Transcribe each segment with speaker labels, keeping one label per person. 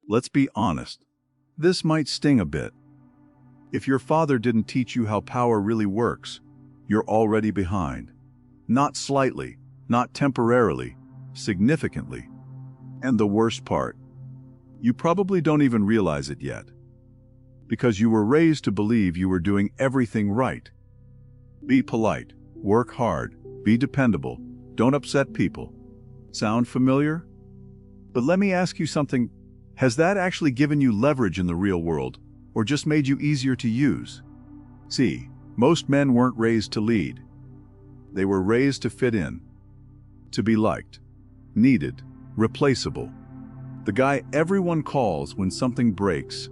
Speaker 1: Let's be honest. This might sting a bit. If your father didn't teach you how power really works, you're already behind. Not slightly, not temporarily, significantly. And the worst part, you probably don't even realize it yet. Because you were raised to believe you were doing everything right. Be polite, work hard, be dependable, don't upset people. Sound familiar? But let me ask you something. Has that actually given you leverage in the real world, or just made you easier to use? See, most men weren't raised to lead. They were raised to fit in, to be liked, needed, replaceable. The guy everyone calls when something breaks,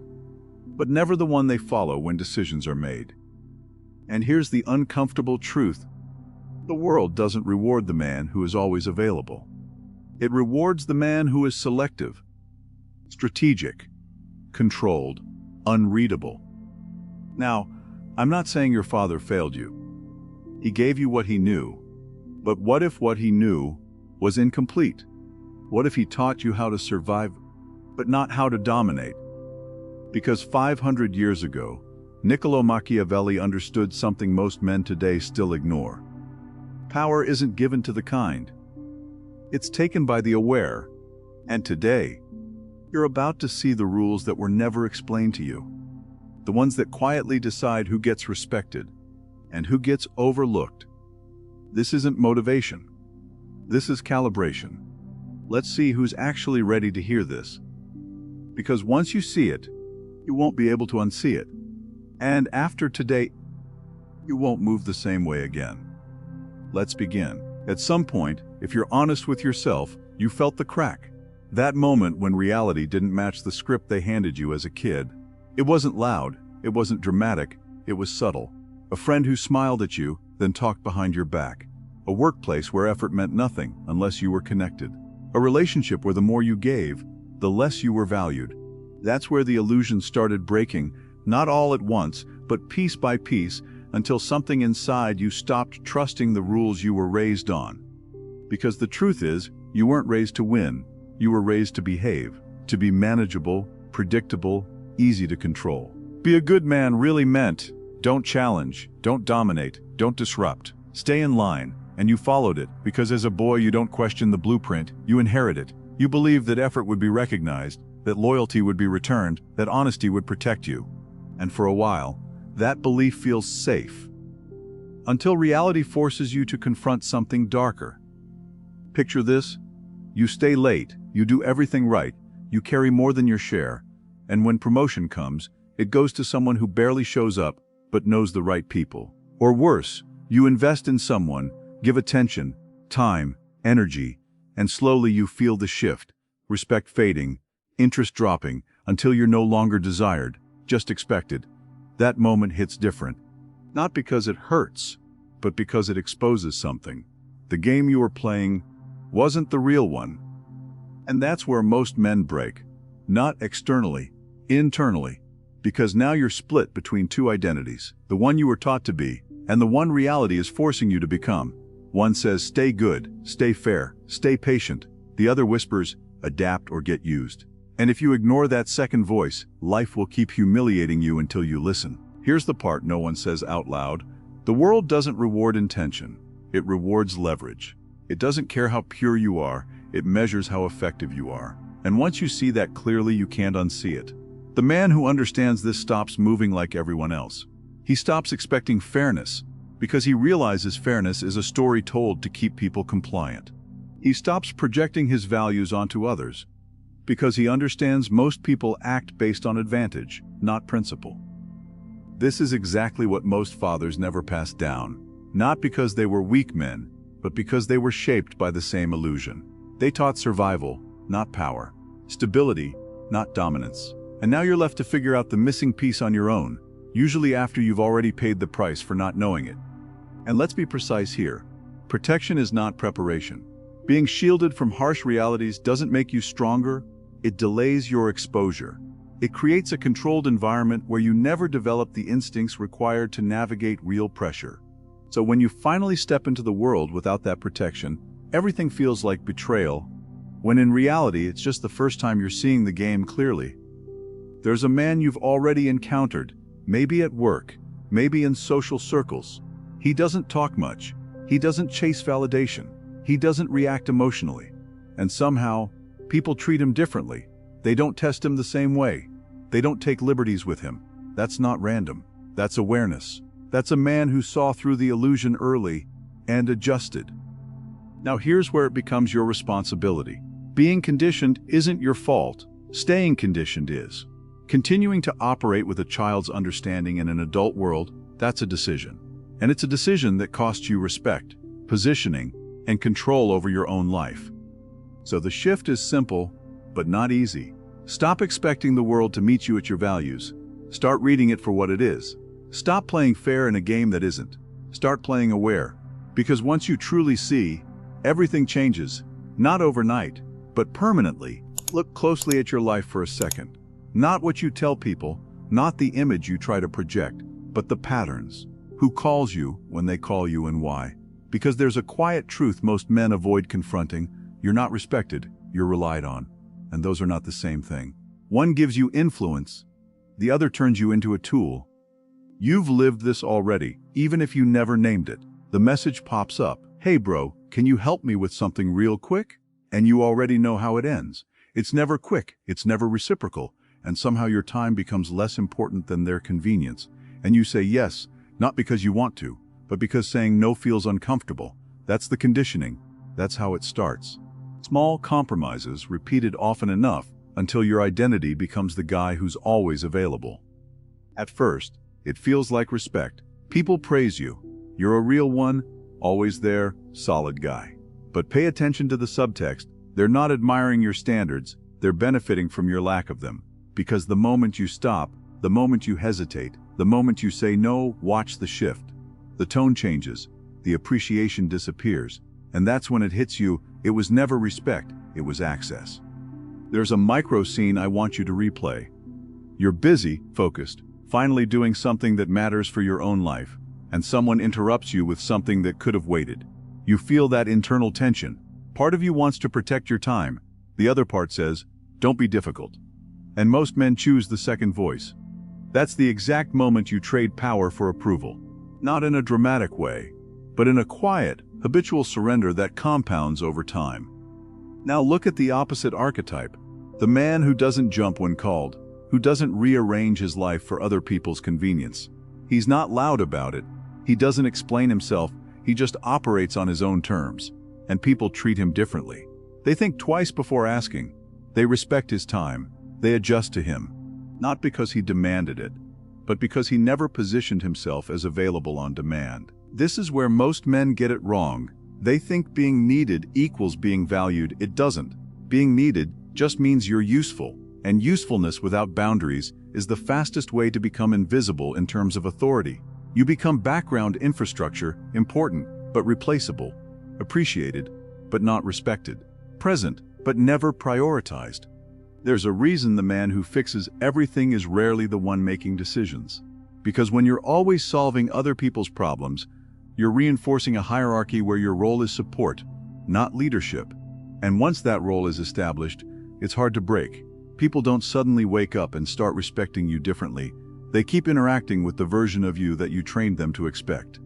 Speaker 1: but never the one they follow when decisions are made. And here's the uncomfortable truth. The world doesn't reward the man who is always available. It rewards the man who is selective, strategic, controlled, unreadable. Now, I'm not saying your father failed you. He gave you what he knew. But what if what he knew was incomplete? What if he taught you how to survive, but not how to dominate? Because 500 years ago, Niccolò Machiavelli understood something most men today still ignore. Power isn't given to the kind. It's taken by the aware. And today, you're about to see the rules that were never explained to you. The ones that quietly decide who gets respected and who gets overlooked. This isn't motivation. This is calibration. Let's see who's actually ready to hear this. Because once you see it, you won't be able to unsee it. And after today, you won't move the same way again. Let's begin. At some point, if you're honest with yourself, you felt the crack. That moment when reality didn't match the script they handed you as a kid. It wasn't loud, it wasn't dramatic, it was subtle. A friend who smiled at you, then talked behind your back. A workplace where effort meant nothing unless you were connected. A relationship where the more you gave, the less you were valued. That's where the illusion started breaking, not all at once, but piece by piece, until something inside you stopped trusting the rules you were raised on. Because the truth is, you weren't raised to win, you were raised to behave, to be manageable, predictable, easy to control. Be a good man really meant, don't challenge, don't dominate, don't disrupt. Stay in line, and you followed it, because as a boy you don't question the blueprint, you inherit it. You believed that effort would be recognized, that loyalty would be returned, that honesty would protect you. And for a while, that belief feels safe. Until reality forces you to confront something darker. Picture this. You stay late, you do everything right, you carry more than your share, and when promotion comes, it goes to someone who barely shows up, but knows the right people. Or worse, you invest in someone, give attention, time, energy, and slowly you feel the shift, respect fading, interest dropping, until you're no longer desired, just expected. That moment hits different. Not because it hurts, but because it exposes something. The game you were playing wasn't the real one. And that's where most men break. Not externally, internally. Because now you're split between two identities. The one you were taught to be, and the one reality is forcing you to become. One says, stay good, stay fair, stay patient. The other whispers, adapt or get used. And if you ignore that second voice, life will keep humiliating you until you listen. Here's the part no one says out loud. The world doesn't reward intention. It rewards leverage. It doesn't care how pure you are. It measures how effective you are. And once you see that clearly, you can't unsee it. The man who understands this stops moving like everyone else. He stops expecting fairness because he realizes fairness is a story told to keep people compliant. He stops projecting his values onto others because he understands most people act based on advantage, not principle. This is exactly what most fathers never passed down, not because they were weak men, but because they were shaped by the same illusion. They taught survival, not power, stability, not dominance. And now you're left to figure out the missing piece on your own, usually after you've already paid the price for not knowing it. And let's be precise here. Protection is not preparation. Being shielded from harsh realities doesn't make you stronger, it delays your exposure. It creates a controlled environment where you never develop the instincts required to navigate real pressure. So when you finally step into the world without that protection, everything feels like betrayal, when in reality it's just the first time you're seeing the game clearly. There's a man you've already encountered, maybe at work, maybe in social circles. He doesn't talk much. He doesn't chase validation. He doesn't react emotionally. And somehow, people treat him differently. They don't test him the same way. They don't take liberties with him. That's not random. That's awareness. That's a man who saw through the illusion early and adjusted. Now here's where it becomes your responsibility. Being conditioned isn't your fault. Staying conditioned is. Continuing to operate with a child's understanding in an adult world, that's a decision. And it's a decision that costs you respect, positioning, and control over your own life. So the shift is simple, but not easy. Stop expecting the world to meet you at your values. Start reading it for what it is. Stop playing fair in a game that isn't. Start playing aware. Because once you truly see, everything changes, not overnight, but permanently. Look closely at your life for a second. Not what you tell people, not the image you try to project, but the patterns. Who calls you when they call you and why? Because there's a quiet truth most men avoid confronting. You're not respected, you're relied on. And those are not the same thing. One gives you influence, the other turns you into a tool. You've lived this already, even if you never named it. The message pops up, "Hey bro, can you help me with something real quick?" And you already know how it ends. It's never quick, it's never reciprocal, and somehow your time becomes less important than their convenience. And you say yes, not because you want to, but because saying no feels uncomfortable. That's the conditioning. That's how it starts. Small compromises repeated often enough until your identity becomes the guy who's always available. At first, it feels like respect. People praise you. You're a real one, always there, solid guy. But pay attention to the subtext. They're not admiring your standards, they're benefiting from your lack of them. Because the moment you stop, the moment you hesitate, the moment you say no, watch the shift. The tone changes, the appreciation disappears, and that's when it hits you, it was never respect, it was access. There's a micro scene I want you to replay. You're busy, focused, finally doing something that matters for your own life, and someone interrupts you with something that could have waited. You feel that internal tension. Part of you wants to protect your time. The other part says, don't be difficult. And most men choose the second voice. That's the exact moment you trade power for approval. Not in a dramatic way, but in a quiet, habitual surrender that compounds over time. Now look at the opposite archetype. The man who doesn't jump when called, who doesn't rearrange his life for other people's convenience. He's not loud about it. He doesn't explain himself. He just operates on his own terms. And people treat him differently. They think twice before asking. They respect his time. They adjust to him. Not because he demanded it, but because he never positioned himself as available on demand. This is where most men get it wrong. They think being needed equals being valued. It doesn't. Being needed just means you're useful, and usefulness without boundaries is the fastest way to become invisible in terms of authority. You become background infrastructure, important but replaceable, appreciated but not respected, present but never prioritized. There's a reason the man who fixes everything is rarely the one making decisions. Because when you're always solving other people's problems, you're reinforcing a hierarchy where your role is support, not leadership. And once that role is established, it's hard to break. People don't suddenly wake up and start respecting you differently. They keep interacting with the version of you that you trained them to expect.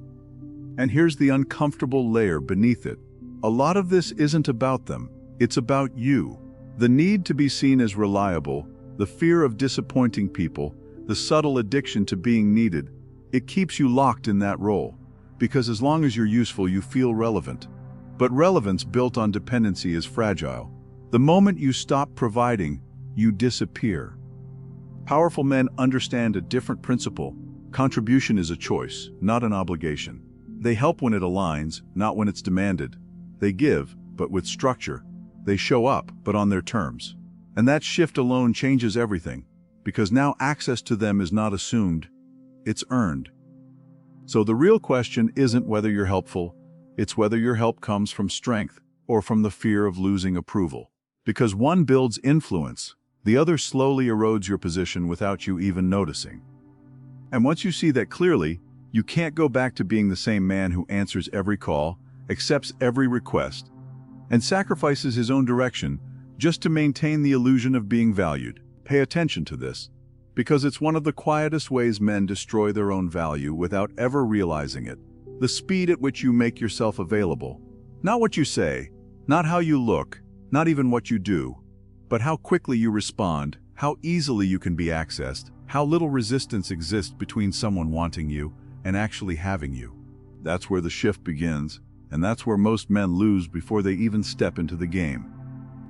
Speaker 1: And here's the uncomfortable layer beneath it. A lot of this isn't about them. It's about you. The need to be seen as reliable, the fear of disappointing people, the subtle addiction to being needed, it keeps you locked in that role. Because as long as you're useful, you feel relevant. But relevance built on dependency is fragile. The moment you stop providing, you disappear. Powerful men understand a different principle. Contribution is a choice, not an obligation. They help when it aligns, not when it's demanded. They give, but with structure. They show up, but on their terms. And that shift alone changes everything, because now access to them is not assumed, it's earned. So the real question isn't whether you're helpful, it's whether your help comes from strength or from the fear of losing approval. Because one builds influence, the other slowly erodes your position without you even noticing. And once you see that clearly, you can't go back to being the same man who answers every call, accepts every request, and sacrifices his own direction just to maintain the illusion of being valued. Pay attention to this, because it's one of the quietest ways men destroy their own value without ever realizing it. The speed at which you make yourself available. Not what you say, not how you look, not even what you do, but how quickly you respond, how easily you can be accessed, how little resistance exists between someone wanting you and actually having you. That's where the shift begins, and that's where most men lose before they even step into the game.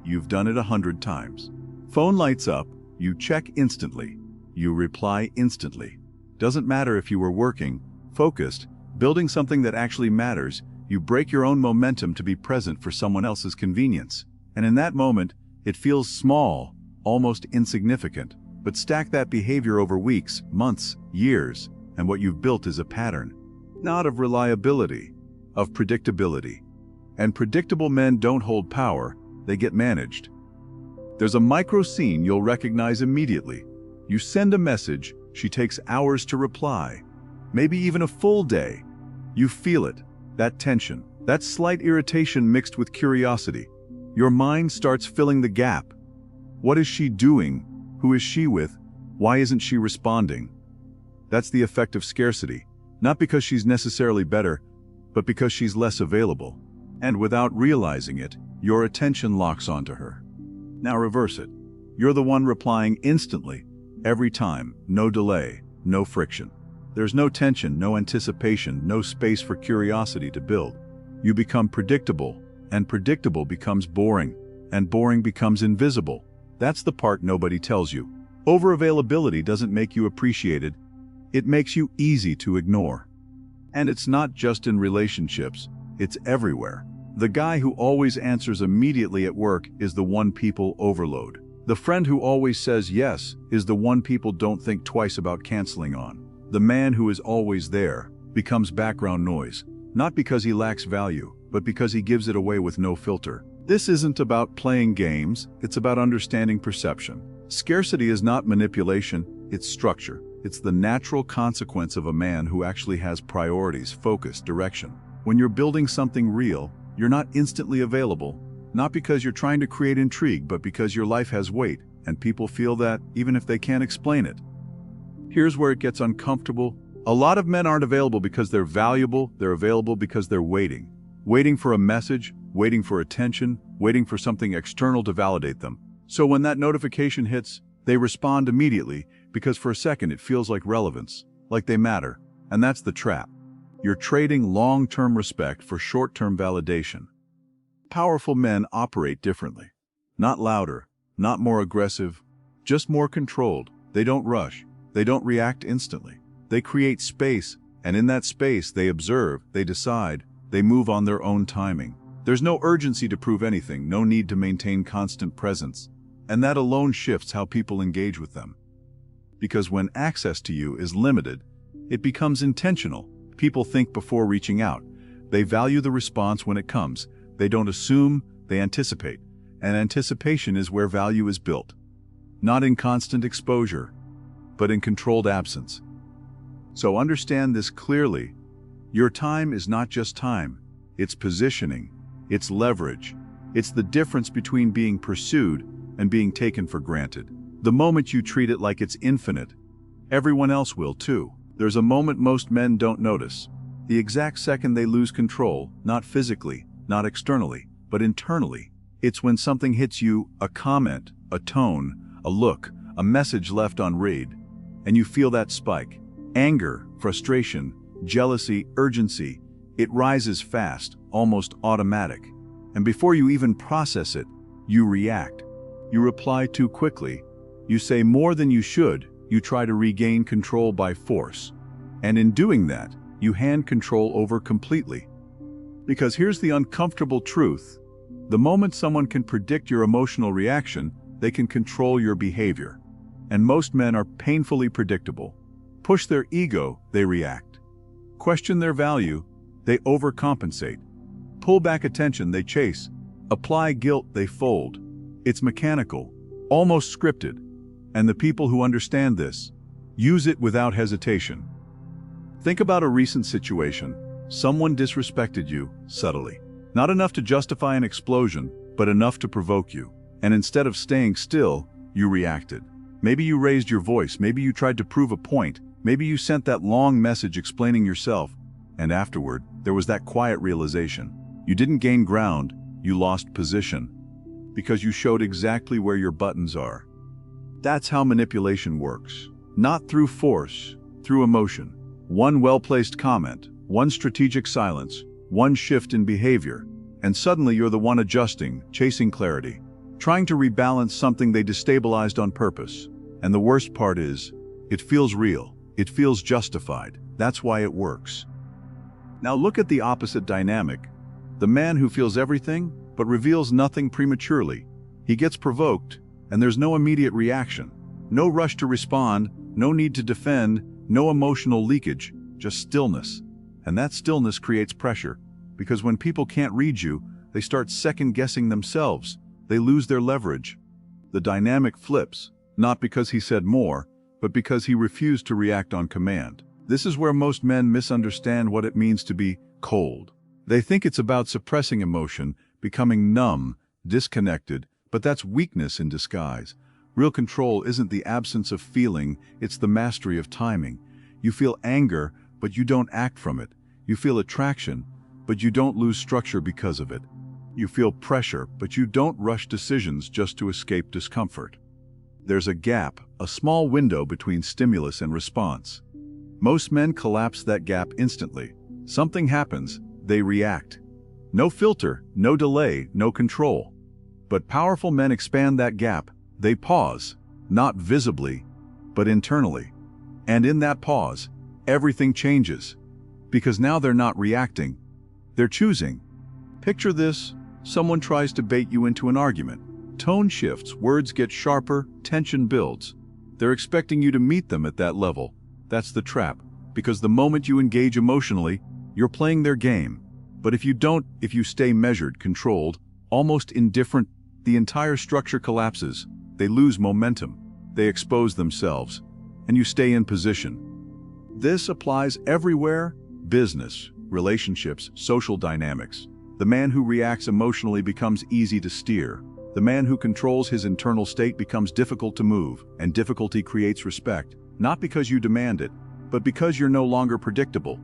Speaker 1: You've done it 100 times. Phone lights up, you check instantly. You reply instantly. Doesn't matter if you were working, focused, building something that actually matters, you break your own momentum to be present for someone else's convenience. And in that moment, it feels small, almost insignificant. But stack that behavior over weeks, months, years, and what you've built is a pattern. Not of reliability, of predictability. And predictable men don't hold power, they get managed. There's a micro scene you'll recognize immediately. You send a message, she takes hours to reply, maybe even a full day. You feel it, that tension, that slight irritation mixed with curiosity. Your mind starts filling the gap. What is she doing? Who is she with? Why isn't she responding? That's the effect of scarcity, not because she's necessarily better, but because she's less available. And without realizing it, your attention locks onto her. Now reverse it. You're the one replying instantly, every time, no delay, no friction. There's no tension, no anticipation, no space for curiosity to build. You become predictable, and predictable becomes boring, and boring becomes invisible. That's the part nobody tells you. Over-availability doesn't make you appreciated, it makes you easy to ignore. And it's not just in relationships, it's everywhere. The guy who always answers immediately at work is the one people overload. The friend who always says yes is the one people don't think twice about canceling on. The man who is always there becomes background noise, not because he lacks value, but because he gives it away with no filter. This isn't about playing games, it's about understanding perception. Scarcity is not manipulation, it's structure. It's the natural consequence of a man who actually has priorities, focus, direction. When you're building something real, you're not instantly available, not because you're trying to create intrigue, but because your life has weight, and people feel that even if they can't explain it. Here's where it gets uncomfortable. A lot of men aren't available because they're valuable, they're available because they're waiting. Waiting for a message, waiting for attention, waiting for something external to validate them. So when that notification hits, they respond immediately because for a second it feels like relevance, like they matter. And that's the trap. You're trading long-term respect for short-term validation. Powerful men operate differently. Not louder, not more aggressive, just more controlled. They don't rush. They don't react instantly. They create space, and in that space they observe, they decide, they move on their own timing. There's no urgency to prove anything, no need to maintain constant presence. And that alone shifts how people engage with them. Because when access to you is limited, it becomes intentional. People think before reaching out. They value the response when it comes. They don't assume, they anticipate. And anticipation is where value is built. Not in constant exposure, but in controlled absence. So understand this clearly. Your time is not just time. It's positioning. It's leverage. It's the difference between being pursued and being taken for granted. The moment you treat it like it's infinite, everyone else will too. There's a moment most men don't notice. The exact second they lose control, not physically, not externally, but internally. It's when something hits you, a comment, a tone, a look, a message left unread, and you feel that spike. Anger, frustration, jealousy, urgency. It rises fast, almost automatic. And before you even process it, you react. You reply too quickly. You say more than you should. You try to regain control by force. And in doing that, you hand control over completely. Because here's the uncomfortable truth. The moment someone can predict your emotional reaction, they can control your behavior. And most men are painfully predictable. Push their ego, they react. Question their value, they overcompensate. Pull back attention, they chase. Apply guilt, they fold. It's mechanical, almost scripted. And the people who understand this use it without hesitation. Think about a recent situation. Someone disrespected you subtly. Not enough to justify an explosion, but enough to provoke you. And instead of staying still, you reacted. Maybe you raised your voice, maybe you tried to prove a point, maybe you sent that long message explaining yourself. And afterward, there was that quiet realization. You didn't gain ground, you lost position. Because you showed exactly where your buttons are. That's how manipulation works. Not through force, through emotion. One well-placed comment, one strategic silence, one shift in behavior, and suddenly you're the one adjusting, chasing clarity, trying to rebalance something they destabilized on purpose. And the worst part is, it feels real, it feels justified. That's why it works. Now look at the opposite dynamic. The man who feels everything, but reveals nothing prematurely. He gets provoked, and there's no immediate reaction. No rush to respond, no need to defend, no emotional leakage, just stillness. And that stillness creates pressure, because when people can't read you, they start second-guessing themselves. They lose their leverage. The dynamic flips, not because he said more, but because he refused to react on command. This is where most men misunderstand what it means to be cold. They think it's about suppressing emotion, becoming numb, disconnected, but that's weakness in disguise. Real control isn't the absence of feeling, it's the mastery of timing. You feel anger, but you don't act from it. You feel attraction, but you don't lose structure because of it. You feel pressure, but you don't rush decisions just to escape discomfort. There's a gap, a small window between stimulus and response. Most men collapse that gap instantly. Something happens, they react. No filter, no delay, no control. But powerful men expand that gap. They pause, not visibly, but internally. And in that pause, everything changes. Because now they're not reacting, they're choosing. Picture this, someone tries to bait you into an argument. Tone shifts, words get sharper, tension builds. They're expecting you to meet them at that level. That's the trap, because the moment you engage emotionally, you're playing their game. But if you don't, if you stay measured, controlled, almost indifferent, the entire structure collapses. They lose momentum. They expose themselves. And you stay in position. This applies everywhere: business, relationships, social dynamics. The man who reacts emotionally becomes easy to steer. The man who controls his internal state becomes difficult to move, and difficulty creates respect, not because you demand it, but because you're no longer predictable.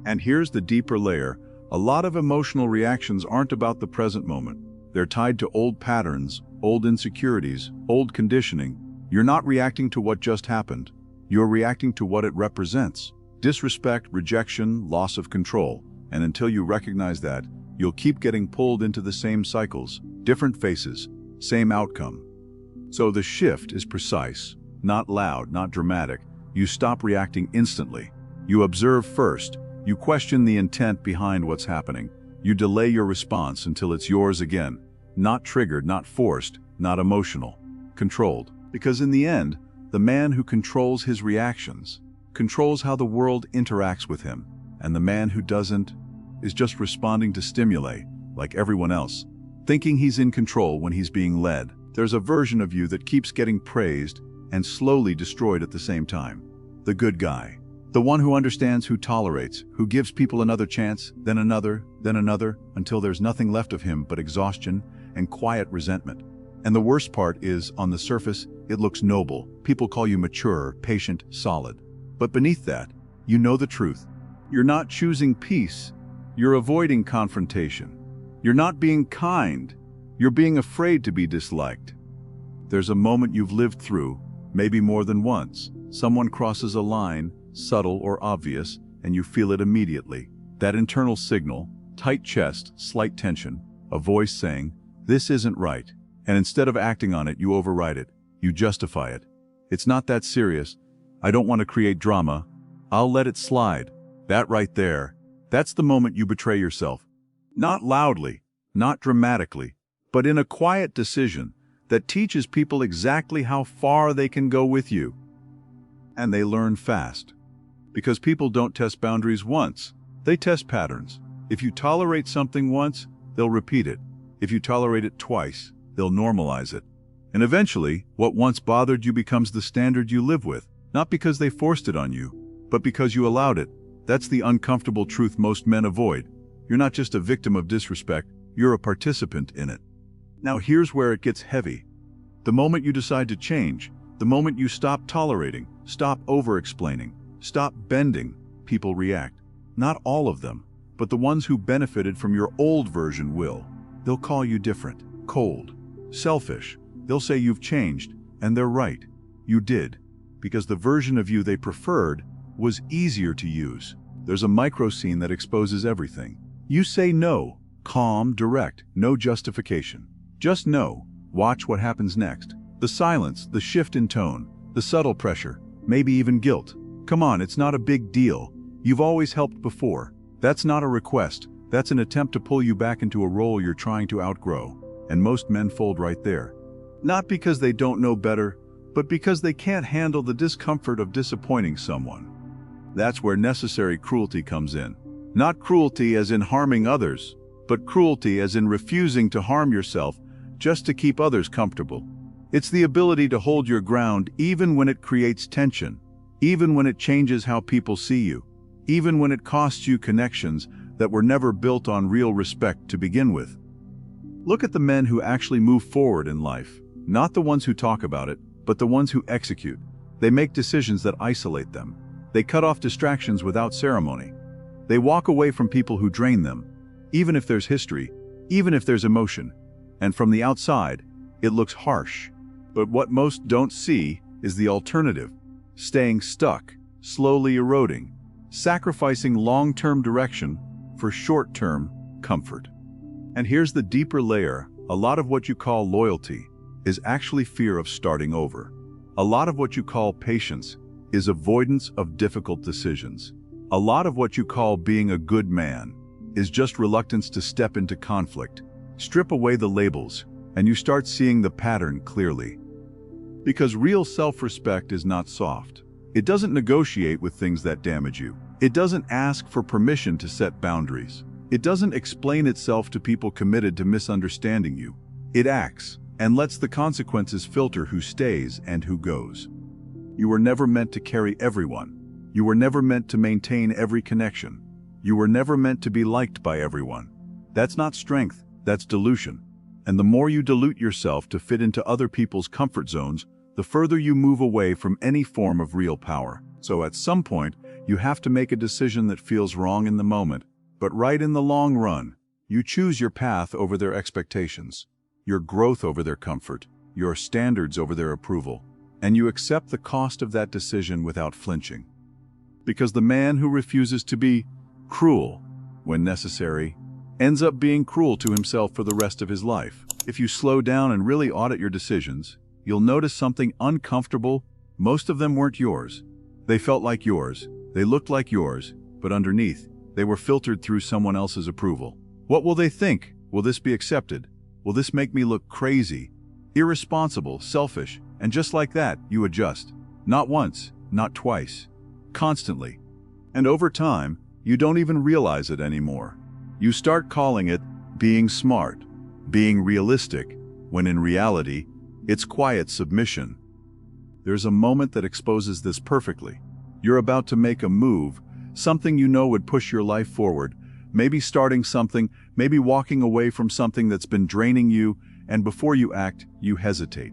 Speaker 1: And here's the deeper layer. A lot of emotional reactions aren't about the present moment. They're tied to old patterns, old insecurities, old conditioning. You're not reacting to what just happened. You're reacting to what it represents. Disrespect, rejection, loss of control. And until you recognize that, you'll keep getting pulled into the same cycles, different faces, same outcome. So the shift is precise, not loud, not dramatic. You stop reacting instantly. You observe first. You question the intent behind what's happening. You delay your response until it's yours again. Not triggered, not forced, not emotional. Controlled. Because in the end, the man who controls his reactions controls how the world interacts with him. And the man who doesn't is just responding to stimuli, like everyone else, thinking he's in control when he's being led. There's a version of you that keeps getting praised and slowly destroyed at the same time. The good guy. The one who understands, who tolerates, who gives people another chance, then another, until there's nothing left of him but exhaustion and quiet resentment. And the worst part is, on the surface, it looks noble. People call you mature, patient, solid. But beneath that, you know the truth. You're not choosing peace. You're avoiding confrontation. You're not being kind. You're being afraid to be disliked. There's a moment you've lived through, maybe more than once. Someone crosses a line, subtle or obvious, and you feel it immediately. That internal signal, tight chest, slight tension, a voice saying, "This isn't right." And instead of acting on it, you override it. You justify it. "It's not that serious. I don't want to create drama. I'll let it slide." That right there, that's the moment you betray yourself. Not loudly, not dramatically, but in a quiet decision that teaches people exactly how far they can go with you. And they learn fast. Because people don't test boundaries once, they test patterns. If you tolerate something once, they'll repeat it. If you tolerate it twice, they'll normalize it. And eventually, what once bothered you becomes the standard you live with, not because they forced it on you, but because you allowed it. That's the uncomfortable truth most men avoid. You're not just a victim of disrespect, you're a participant in it. Now here's where it gets heavy. The moment you decide to change, the moment you stop tolerating, stop over-explaining, stop bending, people react. Not all of them, but the ones who benefited from your old version will. They'll call you different, cold, selfish. They'll say you've changed, and they're right. You did, because the version of you they preferred was easier to use. There's a micro scene that exposes everything. You say no, calm, direct, no justification. Just no. Watch what happens next. The silence, the shift in tone, the subtle pressure, maybe even guilt. Come on, it's not a big deal. You've always helped before. That's not a request. That's an attempt to pull you back into a role you're trying to outgrow. And most men fold right there. Not because they don't know better, but because they can't handle the discomfort of disappointing someone. That's where necessary cruelty comes in. Not cruelty as in harming others, but cruelty as in refusing to harm yourself just to keep others comfortable. It's the ability to hold your ground even when it creates tension, even when it changes how people see you, even when it costs you connections that were never built on real respect to begin with. Look at the men who actually move forward in life, not the ones who talk about it, but the ones who execute. They make decisions that isolate them. They cut off distractions without ceremony. They walk away from people who drain them, even if there's history, even if there's emotion. And from the outside, it looks harsh. But what most don't see is the alternative. Staying stuck, slowly eroding, sacrificing long-term direction for short-term comfort. And here's the deeper layer. A lot of what you call loyalty is actually fear of starting over. A lot of what you call patience is avoidance of difficult decisions. A lot of what you call being a good man is just reluctance to step into conflict. Strip away the labels, and you start seeing the pattern clearly. Because real self-respect is not soft. It doesn't negotiate with things that damage you. It doesn't ask for permission to set boundaries. It doesn't explain itself to people committed to misunderstanding you. It acts and lets the consequences filter who stays and who goes. You were never meant to carry everyone. You were never meant to maintain every connection. You were never meant to be liked by everyone. That's not strength, that's dilution. And the more you dilute yourself to fit into other people's comfort zones, the further you move away from any form of real power. So at some point, you have to make a decision that feels wrong in the moment, but right in the long run. You choose your path over their expectations, your growth over their comfort, your standards over their approval, and you accept the cost of that decision without flinching. Because the man who refuses to be cruel when necessary ends up being cruel to himself for the rest of his life. If you slow down and really audit your decisions, you'll notice something uncomfortable. Most of them weren't yours. They felt like yours, they looked like yours, but underneath, they were filtered through someone else's approval. What will they think? Will this be accepted? Will this make me look crazy, irresponsible, selfish? And just like that, you adjust. Not once, not twice, constantly. And over time, you don't even realize it anymore. You start calling it being smart, being realistic, when in reality, it's quiet submission. There's a moment that exposes this perfectly. You're about to make a move, something you know would push your life forward, maybe starting something, maybe walking away from something that's been draining you, and before you act, you hesitate.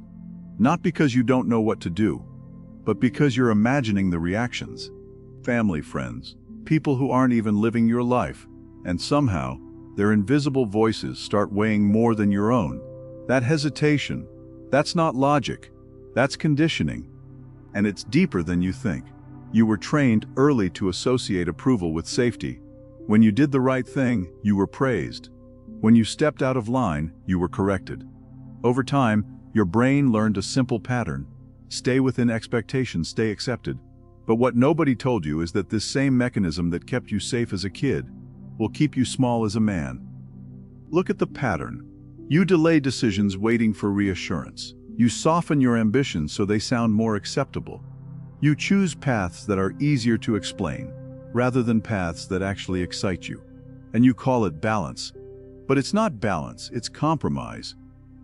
Speaker 1: Not because you don't know what to do, but because you're imagining the reactions. Family, friends, people who aren't even living your life, and somehow, their invisible voices start weighing more than your own. That hesitation, that's not logic, that's conditioning. And it's deeper than you think. You were trained early to associate approval with safety. When you did the right thing, you were praised. When you stepped out of line, you were corrected. Over time, your brain learned a simple pattern. Stay within expectations, stay accepted. But what nobody told you is that this same mechanism that kept you safe as a kid will keep you small as a man. Look at the pattern. You delay decisions waiting for reassurance. You soften your ambitions so they sound more acceptable. You choose paths that are easier to explain, rather than paths that actually excite you. And you call it balance. But it's not balance, it's compromise.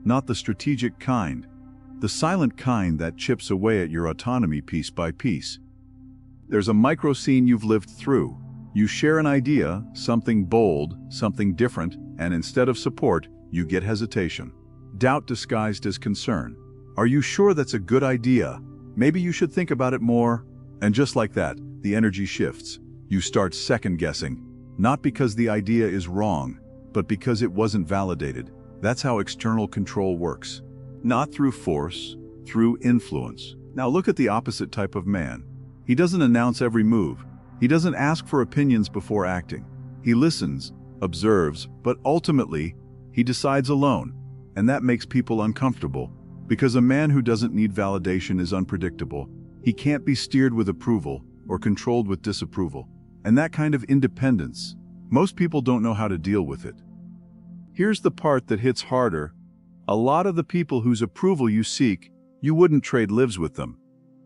Speaker 1: Not the strategic kind. The silent kind that chips away at your autonomy piece by piece. There's a micro scene you've lived through. You share an idea, something bold, something different, and instead of support, you get hesitation. Doubt disguised as concern. Are you sure that's a good idea? Maybe you should think about it more. And just like that, the energy shifts. You start second-guessing. Not because the idea is wrong, but because it wasn't validated. That's how external control works. Not through force, through influence. Now look at the opposite type of man. He doesn't announce every move. He doesn't ask for opinions before acting. He listens, observes, but ultimately, he decides alone. And that makes people uncomfortable, because a man who doesn't need validation is unpredictable. He can't be steered with approval or controlled with disapproval. And that kind of independence, most people don't know how to deal with it. Here's the part that hits harder. A lot of the people whose approval you seek, you wouldn't trade lives with them.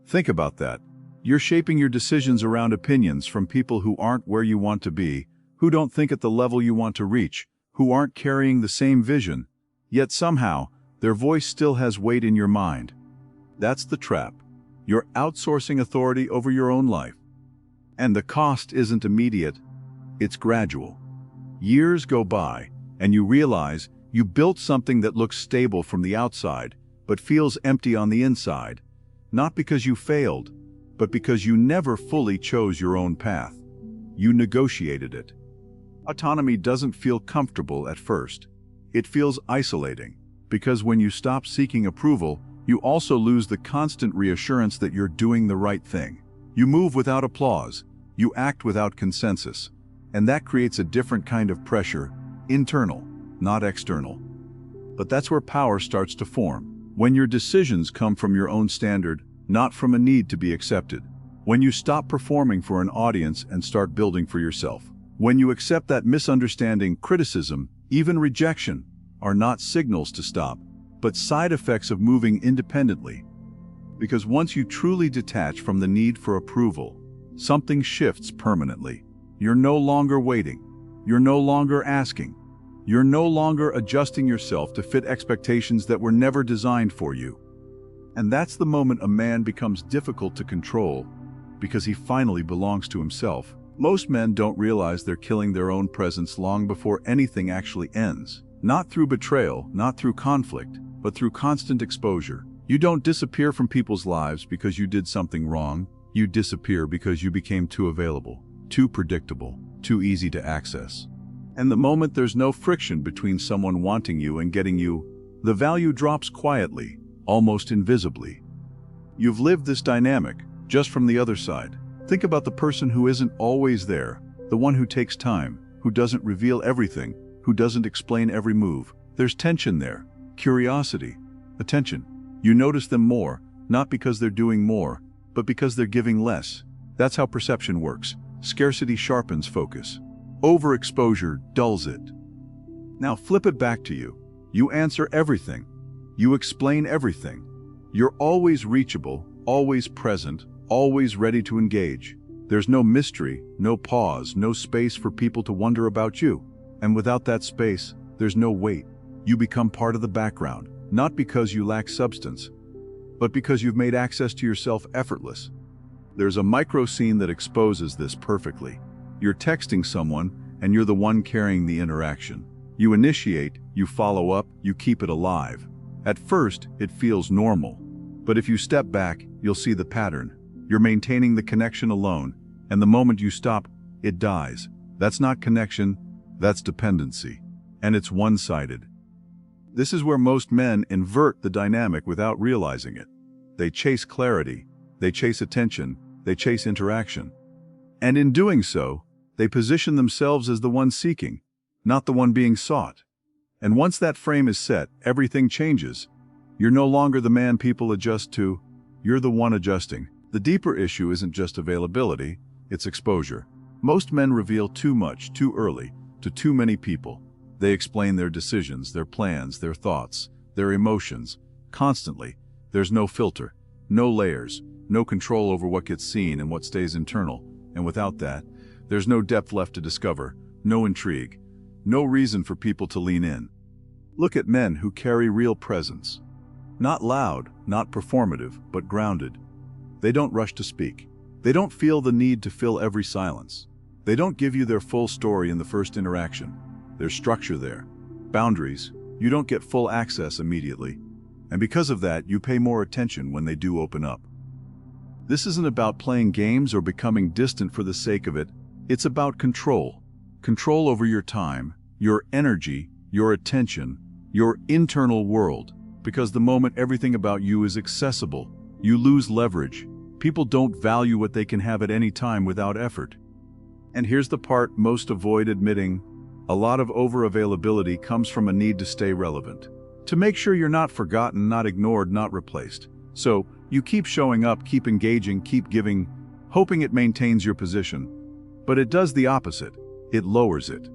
Speaker 1: Think about that. You're shaping your decisions around opinions from people who aren't where you want to be, who don't think at the level you want to reach, who aren't carrying the same vision, yet somehow, their voice still has weight in your mind. That's the trap. You're outsourcing authority over your own life. And the cost isn't immediate, it's gradual. Years go by, and you realize you built something that looks stable from the outside, but feels empty on the inside. Not because you failed, but because you never fully chose your own path. You negotiated it. Autonomy doesn't feel comfortable at first. It feels isolating, because when you stop seeking approval, you also lose the constant reassurance that you're doing the right thing. You move without applause, you act without consensus, and that creates a different kind of pressure, internal, not external. But that's where power starts to form, when your decisions come from your own standard, not from a need to be accepted. When you stop performing for an audience and start building for yourself. When you accept that misunderstanding, criticism, even rejection, are not signals to stop, but side effects of moving independently. Because once you truly detach from the need for approval, something shifts permanently. You're no longer waiting. You're no longer asking. You're no longer adjusting yourself to fit expectations that were never designed for you. And that's the moment a man becomes difficult to control, because he finally belongs to himself. Most men don't realize they're killing their own presence long before anything actually ends. Not through betrayal, not through conflict, but through constant exposure. You don't disappear from people's lives because you did something wrong. You disappear because you became too available, too predictable, too easy to access. And the moment there's no friction between someone wanting you and getting you, the value drops quietly, almost invisibly. You've lived this dynamic, just from the other side. Think about the person who isn't always there, the one who takes time, who doesn't reveal everything, who doesn't explain every move. There's tension there, curiosity, attention. You notice them more, not because they're doing more, but because they're giving less. That's how perception works. Scarcity sharpens focus. Overexposure dulls it. Now flip it back to you. You answer everything. You explain everything. You're always reachable, always present, always ready to engage. There's no mystery, no pause, no space for people to wonder about you. And without that space, there's no weight. You become part of the background, not because you lack substance, but because you've made access to yourself effortless. There's a micro scene that exposes this perfectly. You're texting someone, and you're the one carrying the interaction. You initiate, you follow up, you keep it alive. At first, it feels normal. But if you step back, you'll see the pattern. You're maintaining the connection alone, and the moment you stop, it dies. That's not connection, that's dependency. And it's one-sided. This is where most men invert the dynamic without realizing it. They chase clarity, they chase attention, they chase interaction. And in doing so, they position themselves as the one seeking, not the one being sought. And once that frame is set, everything changes. You're no longer the man people adjust to, you're the one adjusting. The deeper issue isn't just availability, it's exposure. Most men reveal too much, too early, to too many people. They explain their decisions, their plans, their thoughts, their emotions, constantly. There's no filter, no layers, no control over what gets seen and what stays internal. And without that, there's no depth left to discover, no intrigue, no reason for people to lean in. Look at men who carry real presence. Not loud, not performative, but grounded. They don't rush to speak. They don't feel the need to fill every silence. They don't give you their full story in the first interaction. There's structure there, boundaries, You don't get full access immediately, and because of that, you pay more attention when they do open up. This isn't about playing games or becoming distant for the sake of it. It's about control. Control over your time, your energy, your attention, your internal world. Because the moment everything about you is accessible, you lose leverage. People don't value what they can have at any time without effort. And here's the part most avoid admitting. A lot of over-availability comes from a need to stay relevant. To make sure you're not forgotten, not ignored, not replaced. So, you keep showing up, keep engaging, keep giving, hoping it maintains your position. But it does the opposite. It lowers it.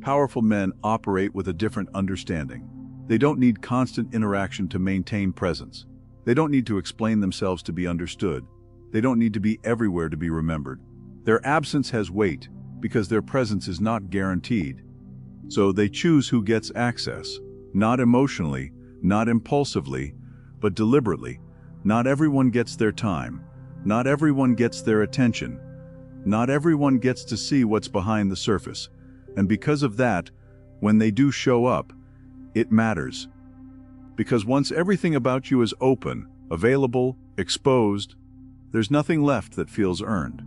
Speaker 1: Powerful men operate with a different understanding. They don't need constant interaction to maintain presence. They don't need to explain themselves to be understood. They don't need to be everywhere to be remembered. Their absence has weight because their presence is not guaranteed. So they choose who gets access, not emotionally, not impulsively, but deliberately. Not everyone gets their time. Not everyone gets their attention. Not everyone gets to see what's behind the surface. And because of that, when they do show up, it matters. Because once everything about you is open, available, exposed, there's nothing left that feels earned.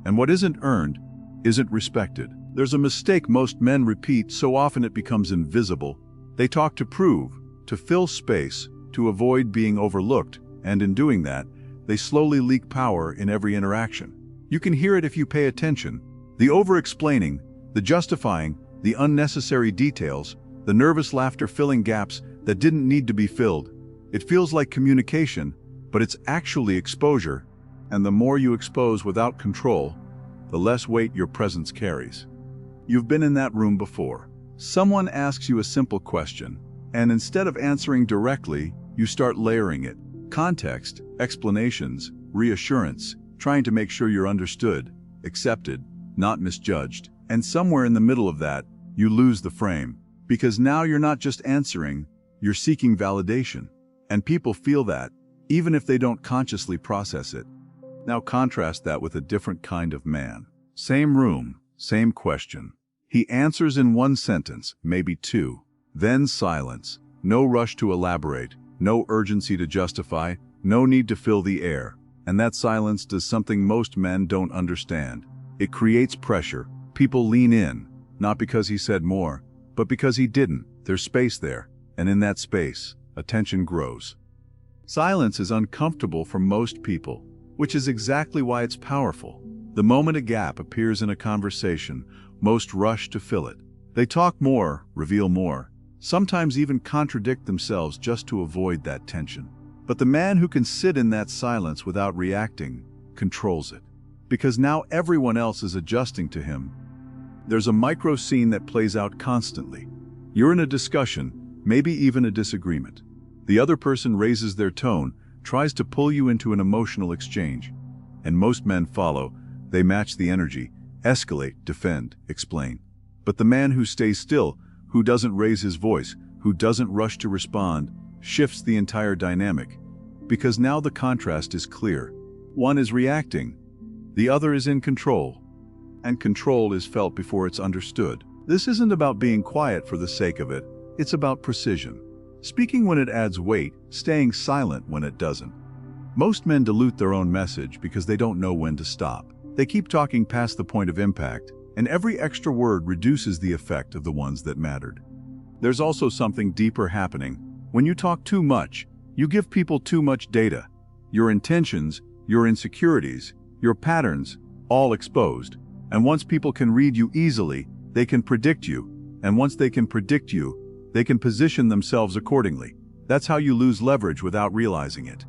Speaker 1: And what isn't earned isn't respected. There's a mistake most men repeat so often it becomes invisible. They talk to prove, to fill space, to avoid being overlooked, and in doing that, they slowly leak power in every interaction. You can hear it if you pay attention. The over-explaining, the justifying, the unnecessary details, the nervous laughter filling gaps that didn't need to be filled. It feels like communication, but it's actually exposure. And the more you expose without control, the less weight your presence carries. You've been in that room before. Someone asks you a simple question, and instead of answering directly, you start layering it. Context, explanations, reassurance, trying to make sure you're understood, accepted, not misjudged. And somewhere in the middle of that, you lose the frame. Because now you're not just answering, you're seeking validation. And people feel that, even if they don't consciously process it. Now contrast that with a different kind of man. Same room, same question. He answers in one sentence, maybe two. Then silence. No rush to elaborate, no urgency to justify, no need to fill the air. And that silence does something most men don't understand. It creates pressure. People lean in, not because he said more, but because he didn't. There's space there, and in that space, attention grows. Silence is uncomfortable for most people, which is exactly why it's powerful. The moment a gap appears in a conversation, most rush to fill it. They talk more, reveal more, sometimes even contradict themselves just to avoid that tension. But the man who can sit in that silence without reacting controls it. Because now everyone else is adjusting to him. There's a micro scene that plays out constantly. You're in a discussion, maybe even a disagreement. The other person raises their tone, tries to pull you into an emotional exchange. And most men follow. They match the energy, escalate, defend, explain. But the man who stays still, who doesn't raise his voice, who doesn't rush to respond, shifts the entire dynamic. Because now the contrast is clear. One is reacting, the other is in control. And control is felt before it's understood. This isn't about being quiet for the sake of it, it's about precision. Speaking when it adds weight, staying silent when it doesn't. Most men dilute their own message because they don't know when to stop. They keep talking past the point of impact, and every extra word reduces the effect of the ones that mattered. There's also something deeper happening. When you talk too much, you give people too much data. Your intentions, your insecurities, your patterns, all exposed. And once people can read you easily, they can predict you. And once they can predict you, they can position themselves accordingly. That's how you lose leverage without realizing it.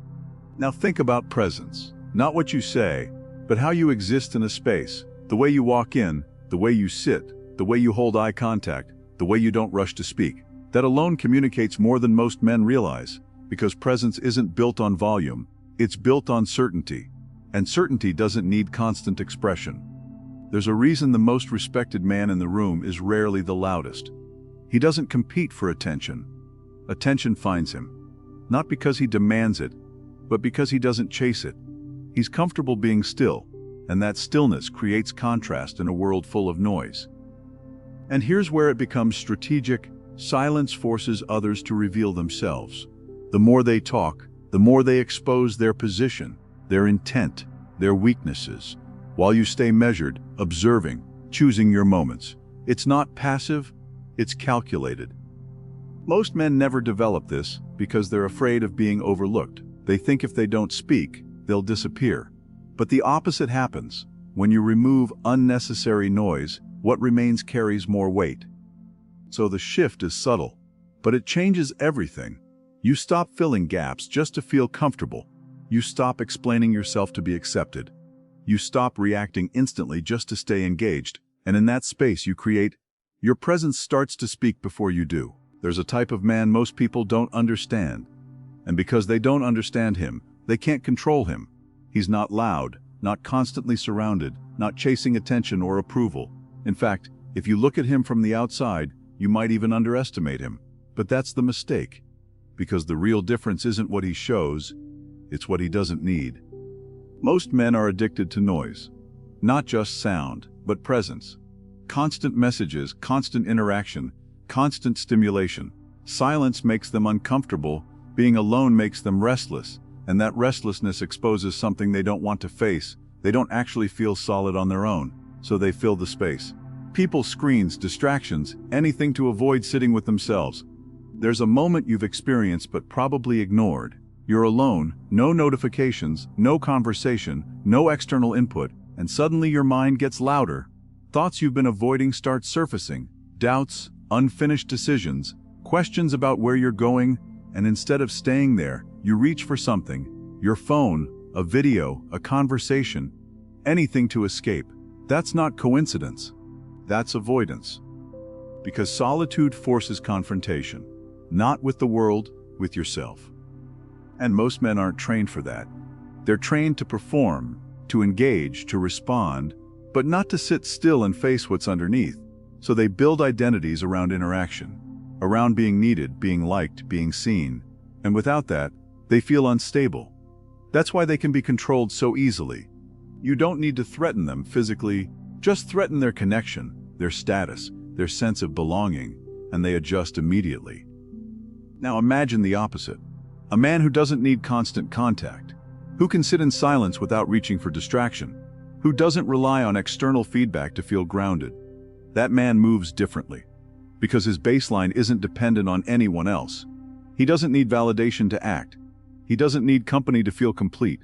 Speaker 1: Now think about presence. Not what you say, but how you exist in a space. The way you walk in, the way you sit, the way you hold eye contact, the way you don't rush to speak. That alone communicates more than most men realize, because presence isn't built on volume, it's built on certainty. And certainty doesn't need constant expression. There's a reason the most respected man in the room is rarely the loudest. He doesn't compete for attention. Attention finds him. Not because he demands it, but because he doesn't chase it. He's comfortable being still, and that stillness creates contrast in a world full of noise. And here's where it becomes strategic Silence forces others to reveal themselves. The more they talk, the more they expose their position, their intent, their weaknesses, while you stay measured, observing, choosing your moments. It's not passive, it's calculated. Most men never develop this because they're afraid of being overlooked. They think if they don't speak, they'll disappear. But the opposite happens. When you remove unnecessary noise, what remains carries more weight. So the shift is subtle, but it changes everything. You stop filling gaps just to feel comfortable. You stop explaining yourself to be accepted. You stop reacting instantly just to stay engaged. And in that space you create, your presence starts to speak before you do. There's a type of man most people don't understand. And because they don't understand him, they can't control him. He's not loud, not constantly surrounded, not chasing attention or approval. In fact, if you look at him from the outside, you might even underestimate him. But that's the mistake. Because the real difference isn't what he shows, it's what he doesn't need. Most men are addicted to noise. Not just sound, but presence. Constant messages, constant interaction, constant stimulation. Silence makes them uncomfortable, being alone makes them restless, and that restlessness exposes something they don't want to face. They don't actually feel solid on their own, so they fill the space. People, screens, distractions, anything to avoid sitting with themselves. There's a moment you've experienced but probably ignored. You're alone, no notifications, no conversation, no external input, and suddenly your mind gets louder. Thoughts you've been avoiding start surfacing. Doubts, unfinished decisions, questions about where you're going, and instead of staying there, you reach for something. Your phone, a video, a conversation, anything to escape. That's not coincidence. That's avoidance. Because solitude forces confrontation. Not with the world, with yourself. And most men aren't trained for that. They're trained to perform, to engage, to respond, but not to sit still and face what's underneath. So they build identities around interaction, around being needed, being liked, being seen. And without that, they feel unstable. That's why they can be controlled so easily. You don't need to threaten them physically, just threaten their connection, their status, their sense of belonging, and they adjust immediately. Now imagine the opposite. A man who doesn't need constant contact, who can sit in silence without reaching for distraction, who doesn't rely on external feedback to feel grounded. That man moves differently, because his baseline isn't dependent on anyone else. He doesn't need validation to act. He doesn't need company to feel complete.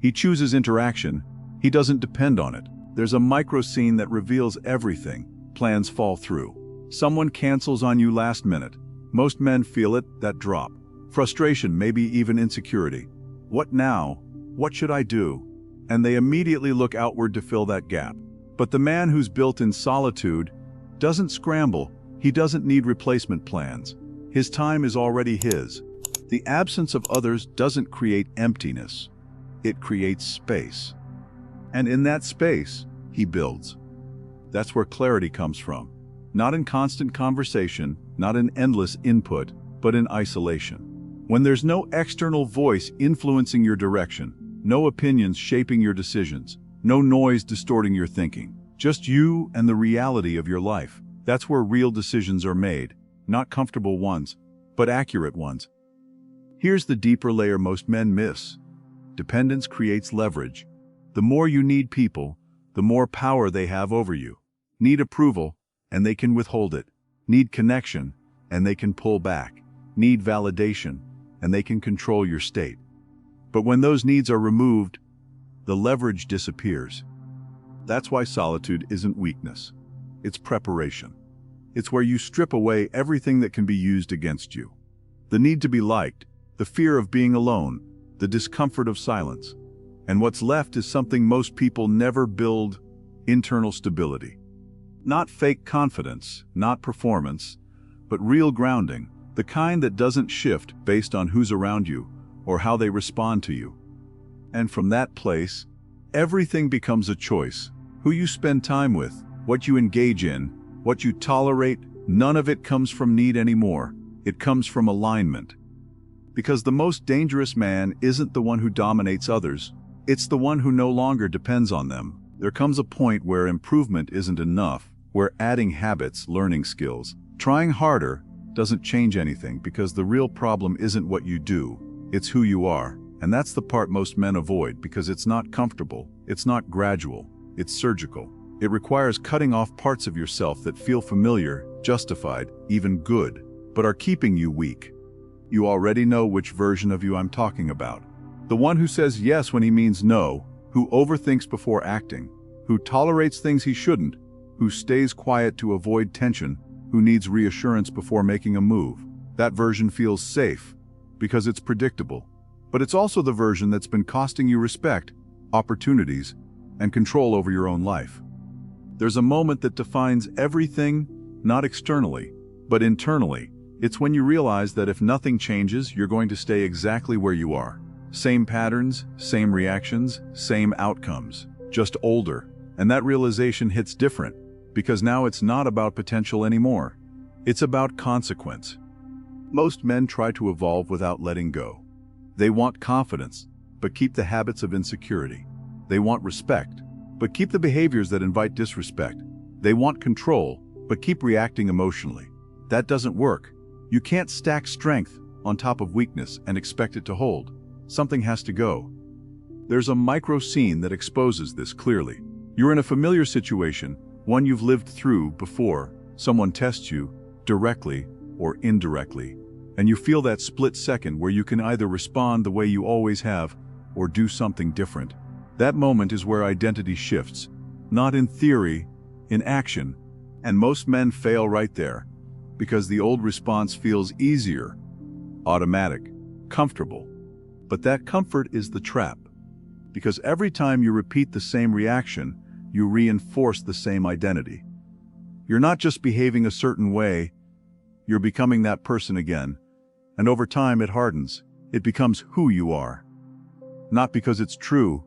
Speaker 1: He chooses interaction. He doesn't depend on it. There's a micro scene that reveals everything. Plans fall through. Someone cancels on you last minute. Most men feel it, that drop. Frustration, maybe even insecurity. What now? What should I do? And they immediately look outward to fill that gap. But the man who's built in solitude doesn't scramble. He doesn't need replacement plans. His time is already his. The absence of others doesn't create emptiness. It creates space. And in that space, he builds. That's where clarity comes from. Not in constant conversation, not in endless input, but in isolation. When there's no external voice influencing your direction, no opinions shaping your decisions, no noise distorting your thinking, just you and the reality of your life. That's where real decisions are made, not comfortable ones, but accurate ones. Here's the deeper layer most men miss. Dependence creates leverage. The more you need people, the more power they have over you. Need approval, and they can withhold it. Need connection, and they can pull back. Need validation, and they can control your state. But when those needs are removed, the leverage disappears. That's why solitude isn't weakness. It's preparation. It's where you strip away everything that can be used against you. The need to be liked, the fear of being alone, the discomfort of silence. And what's left is something most people never build: internal stability. Not fake confidence, not performance, but real grounding, the kind that doesn't shift based on who's around you or how they respond to you. And from that place, everything becomes a choice. Who you spend time with, what you engage in, what you tolerate, none of it comes from need anymore. It comes from alignment. Because the most dangerous man isn't the one who dominates others, it's the one who no longer depends on them. There comes a point where improvement isn't enough, where adding habits, learning skills, trying harder, doesn't change anything because the real problem isn't what you do, it's who you are. And that's the part most men avoid because it's not comfortable, it's not gradual, it's surgical. It requires cutting off parts of yourself that feel familiar, justified, even good, but are keeping you weak. You already know which version of you I'm talking about. The one who says yes when he means no, who overthinks before acting, who tolerates things he shouldn't, who stays quiet to avoid tension, who needs reassurance before making a move. That version feels safe because it's predictable. But it's also the version that's been costing you respect, opportunities, and control over your own life. There's a moment that defines everything, not externally, but internally. It's when you realize that if nothing changes, you're going to stay exactly where you are. Same patterns, same reactions, same outcomes, just older. And that realization hits different, because now it's not about potential anymore. It's about consequence. Most men try to evolve without letting go. They want confidence, but keep the habits of insecurity. They want respect, but keep the behaviors that invite disrespect. They want control, but keep reacting emotionally. That doesn't work. You can't stack strength on top of weakness and expect it to hold. Something has to go. There's a micro scene that exposes this clearly. You're in a familiar situation, one you've lived through before. Someone tests you, directly or indirectly, and you feel that split second where you can either respond the way you always have or do something different. That moment is where identity shifts, not in theory, in action. And most men fail right there, because the old response feels easier, automatic, comfortable. But that comfort is the trap, because every time you repeat the same reaction, you reinforce the same identity. You're not just behaving a certain way, you're becoming that person again, and over time it hardens. It becomes who you are. Not because it's true,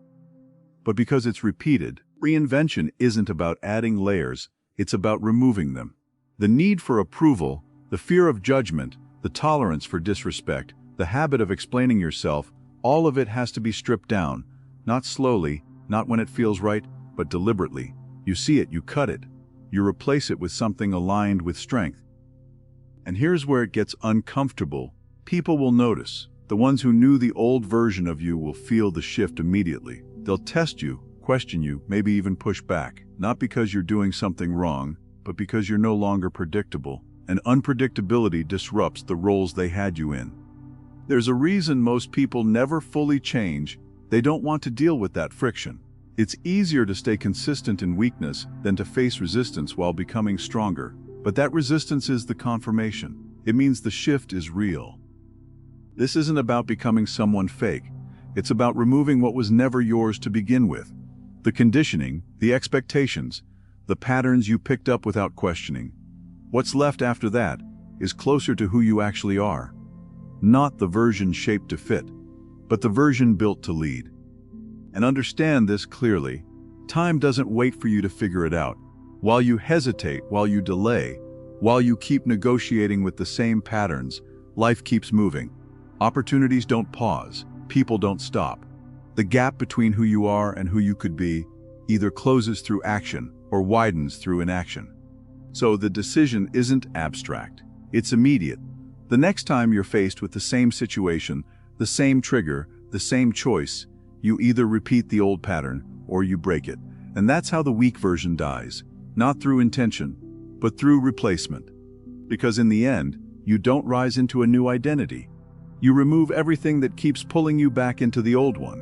Speaker 1: but because it's repeated. Reinvention isn't about adding layers, it's about removing them. The need for approval, the fear of judgment, the tolerance for disrespect, the habit of explaining yourself, all of it has to be stripped down, not slowly, not when it feels right, but deliberately. You see it, you cut it, you replace it with something aligned with strength. And here's where it gets uncomfortable. People will notice. The ones who knew the old version of you will feel the shift immediately. They'll test you, question you, maybe even push back. Not because you're doing something wrong, but because you're no longer predictable. And unpredictability disrupts the roles they had you in. There's a reason most people never fully change. They don't want to deal with that friction. It's easier to stay consistent in weakness than to face resistance while becoming stronger. But that resistance is the confirmation. It means the shift is real. This isn't about becoming someone fake. It's about removing what was never yours to begin with. The conditioning, the expectations, the patterns you picked up without questioning. What's left after that is closer to who you actually are. Not the version shaped to fit, but the version built to lead. And understand this clearly. Time doesn't wait for you to figure it out. While you hesitate, while you delay, while you keep negotiating with the same patterns, life keeps moving. Opportunities don't pause. People don't stop. The gap between who you are and who you could be either closes through action or widens through inaction. So the decision isn't abstract. It's immediate. The next time you're faced with the same situation, the same trigger, the same choice, you either repeat the old pattern or you break it. And that's how the weak version dies. Not through intention, but through replacement. Because in the end, you don't rise into a new identity. You remove everything that keeps pulling you back into the old one.